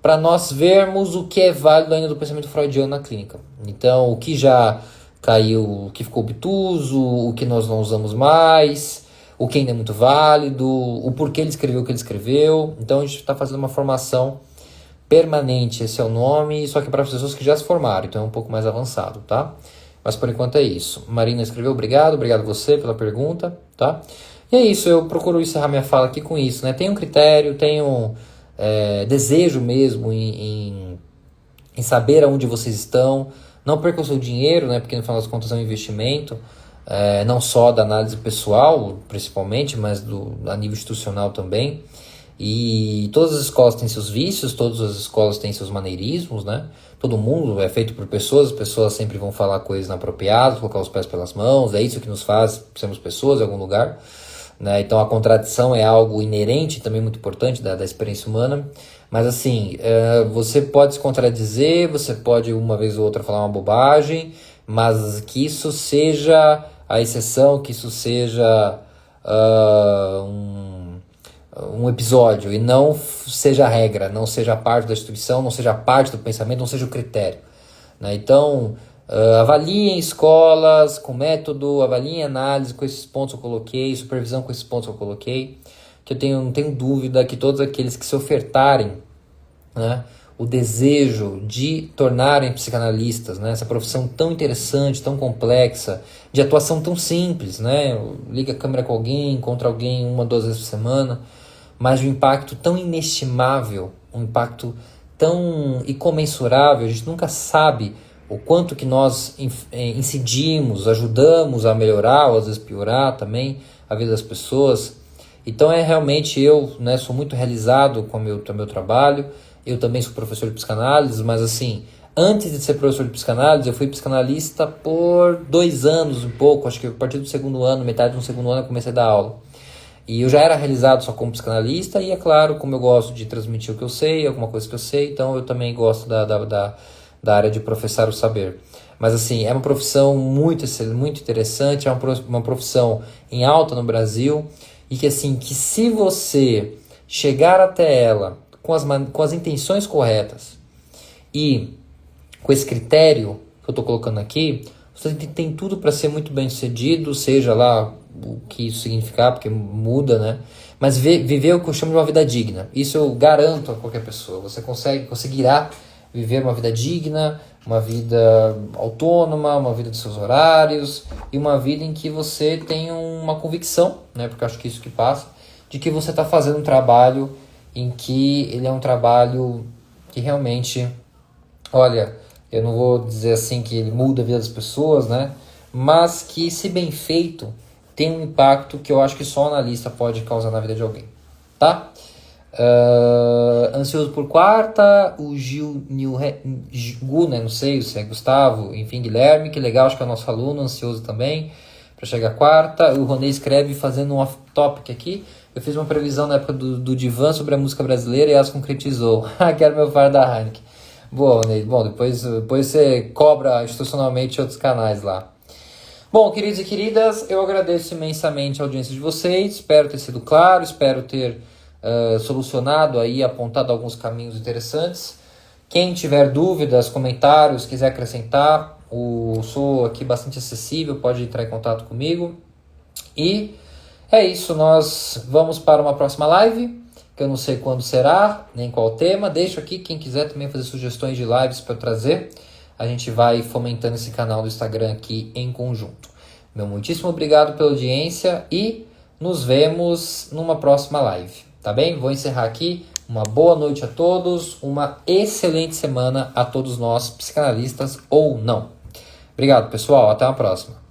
para nós vermos o que é válido ainda do pensamento freudiano na clínica. Então, o que já caiu, o que ficou obtuso, o que nós não usamos mais, o que ainda é muito válido, o porquê ele escreveu o que ele escreveu. Então, a gente está fazendo uma formação permanente, esse é o nome, só que para pessoas que já se formaram, então é um pouco mais avançado, tá? Mas por enquanto é isso. Marina escreveu, obrigado você pela pergunta, tá? E é isso, eu procuro encerrar minha fala aqui com isso, né? Tenho um critério, tenho desejo mesmo em saber aonde vocês estão. Não percam o seu dinheiro, né? Porque no final das contas é um investimento, não só da análise pessoal, principalmente, mas a nível institucional também. E todas as escolas têm seus vícios, todas as escolas têm seus maneirismos, né? Todo mundo é feito por pessoas, as pessoas sempre vão falar coisas inapropriadas, colocar os pés pelas mãos, é isso que nos faz sermos pessoas em algum lugar, né? Então a contradição é algo inerente, também muito importante da experiência humana, mas assim, você pode se contradizer, você pode uma vez ou outra falar uma bobagem, mas que isso seja a exceção, que isso seja um episódio e não seja a regra, não seja a parte da instituição, não seja a parte do pensamento, não seja o critério, né? Então, avaliem escolas com método, avaliem análise com esses pontos que eu coloquei, supervisão com esses pontos que eu coloquei, que eu não tenho dúvida que todos aqueles que se ofertarem, né, o desejo de tornarem psicanalistas, né, essa profissão tão interessante, tão complexa, de atuação tão simples, né, liga a câmera com alguém, encontra alguém 1 ou 2 vezes por semana, mas de um impacto tão inestimável, um impacto tão incomensurável, a gente nunca sabe o quanto que nós incidimos, ajudamos a melhorar ou às vezes piorar também a vida das pessoas. Então realmente eu, né, sou muito realizado com o meu trabalho. Eu também sou professor de psicanálise, mas assim, Antes de ser professor de psicanálise, eu fui psicanalista por 2 anos, um pouco, acho que a partir do segundo ano, metade do segundo ano eu comecei a dar aula. E eu já era realizado só como psicanalista e, é claro, como eu gosto de transmitir o que eu sei, alguma coisa que eu sei, então eu também gosto da área de professar o saber. Mas assim, é uma profissão muito interessante, é uma profissão em alta no Brasil e que assim, que se você chegar até ela com as intenções corretas e com esse critério que eu estou colocando aqui, você tem tudo para ser muito bem sucedido, seja lá o que isso significar, porque muda, né? Mas viver o que eu chamo de uma vida digna. Isso eu garanto a qualquer pessoa. Você conseguirá viver uma vida digna, uma vida autônoma, uma vida dos seus horários e uma vida em que você tem uma convicção, né? Porque eu acho que isso que passa, de que você está fazendo um trabalho em que ele é um trabalho que realmente, olha, eu não vou dizer assim que ele muda a vida das pessoas, né? Mas que, se bem feito, tem um impacto que eu acho que só o analista pode causar na vida de alguém, tá? Ansioso por quarta, o Gu, né? Não sei se é Gustavo, enfim, Guilherme, que legal, acho que é o nosso aluno, ansioso também para chegar a quarta. O Ronê escreve fazendo um off-topic aqui. Eu fiz uma previsão na época do Divan sobre a música brasileira e ela se concretizou. Quero meu VAR da Heineken. Boa, Ronê. Bom, depois você cobra institucionalmente outros canais lá. Bom, queridos e queridas, eu agradeço imensamente a audiência de vocês. Espero ter sido claro, espero ter solucionado aí, apontado alguns caminhos interessantes. Quem tiver dúvidas, comentários, quiser acrescentar, sou aqui bastante acessível, pode entrar em contato comigo. E é isso, nós vamos para uma próxima live, que eu não sei quando será, nem qual tema. Deixo aqui, quem quiser também fazer sugestões de lives para eu trazer. A gente vai fomentando esse canal do Instagram aqui em conjunto. Meu muitíssimo obrigado pela audiência e nos vemos numa próxima live. Tá bem? Vou encerrar aqui. Uma boa noite a todos, uma excelente semana a todos nós, psicanalistas ou não. Obrigado, pessoal. Até a próxima.